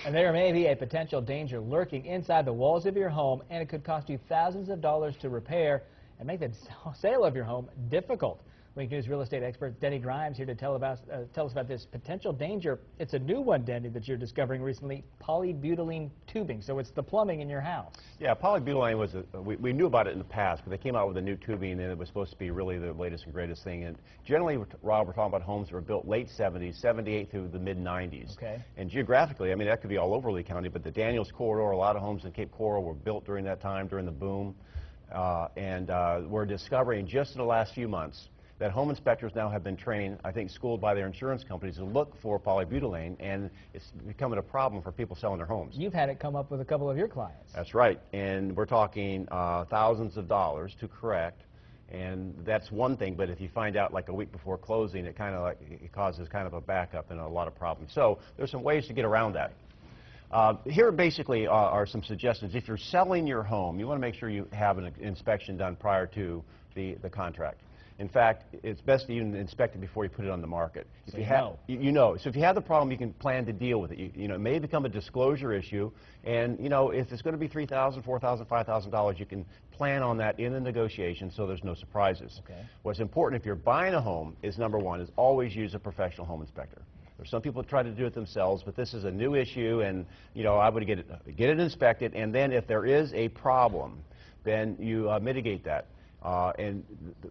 And there may be a potential danger lurking inside the walls of your home, and it could cost you thousands of dollars to repair and make the sale of your home difficult. Wink News real estate expert Denny Grimes here to tell us about this potential danger. It's a new one, Denny, that you're discovering recently, polybutylene tubing. So it's the plumbing in your house. Yeah, polybutylene was, we knew about it in the past, but they came out with a new tubing, and it was supposed to be really the latest and greatest thing. And generally, Rob, we're talking about homes that were built late 70s, 78 through the mid-90s. Okay. And geographically, I mean, that could be all over Lee County, but the Daniels Corridor, a lot of homes in Cape Coral were built during that time, during the boom. We're discovering just in the last few months that home inspectors now have been trained, I think schooled by their insurance companies, to look for polybutylene, and it's becoming a problem for people selling their homes. You've had it come up with a couple of your clients. That's right, and we're talking thousands of dollars to correct, and that's one thing, but if you find out like a week before closing, it causes kind of a backup and a lot of problems. So there's some ways to get around that. Here basically are some suggestions. If you're selling your home, you want to make sure you have an inspection done prior to the contract. In fact, it's best to even inspect it before you put it on the market. So if you know. So if you have the problem, you can plan to deal with it. It may become a disclosure issue, and if it's going to be $3,000, $4,000, $5,000, you can plan on that in the negotiation so there's no surprises. Okay. What's important if you're buying a home is, number one, is always use a professional home inspector. There's some people try to do it themselves, but this is a new issue, and I would get it inspected, and then if there is a problem, then you mitigate that. And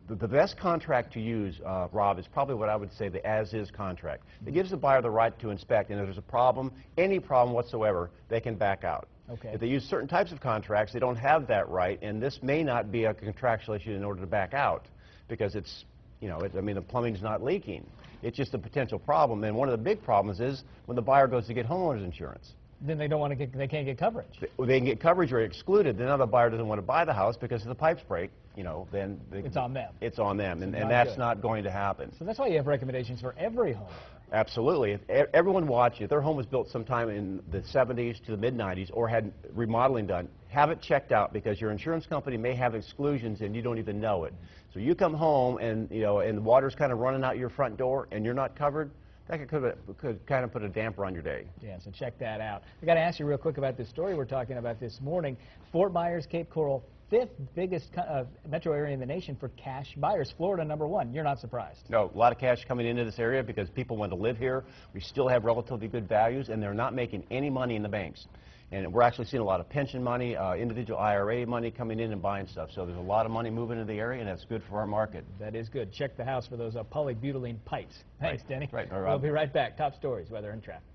the best contract to use, Rob, is probably what I would say the as-is contract. It gives the buyer the right to inspect, and if there's a problem, any problem whatsoever, they can back out. Okay. If they use certain types of contracts, they don't have that right, and this may not be a contractual issue in order to back out, because it's, I mean, the plumbing's not leaking. It's just a potential problem, and one of the big problems is when the buyer goes to get homeowner's insurance. Then they they can't get coverage. They can get coverage or excluded. Then the buyer doesn't want to buy the house because if the pipes break, then it's on them. It's on them, so and that's not going to happen. So that's why you have recommendations for every home. Absolutely. If everyone watch, if their home was built sometime in the 70s to the mid-90s or had remodeling done, have it checked out, because your insurance company may have exclusions and you don't even know it. So you come home and and the water's kind of running out your front door and you're not covered, that could kind of put a damper on your day. Yeah, so check that out. I got to ask you real quick about this story we're talking about this morning. Fort Myers, Cape Coral, 5th biggest metro area in the nation for cash buyers. Florida, #1. You're not surprised. No, a lot of cash coming into this area because people want to live here. We still have relatively good values, and they're not making any money in the banks. And we're actually seeing a lot of pension money, individual IRA money coming in and buying stuff. So there's a lot of money moving into the area, and that's good for our market. That is good. Check the house for those polybutylene pipes. Thanks, right. Denny. Right. We'll be right back. Top stories, weather, and traffic.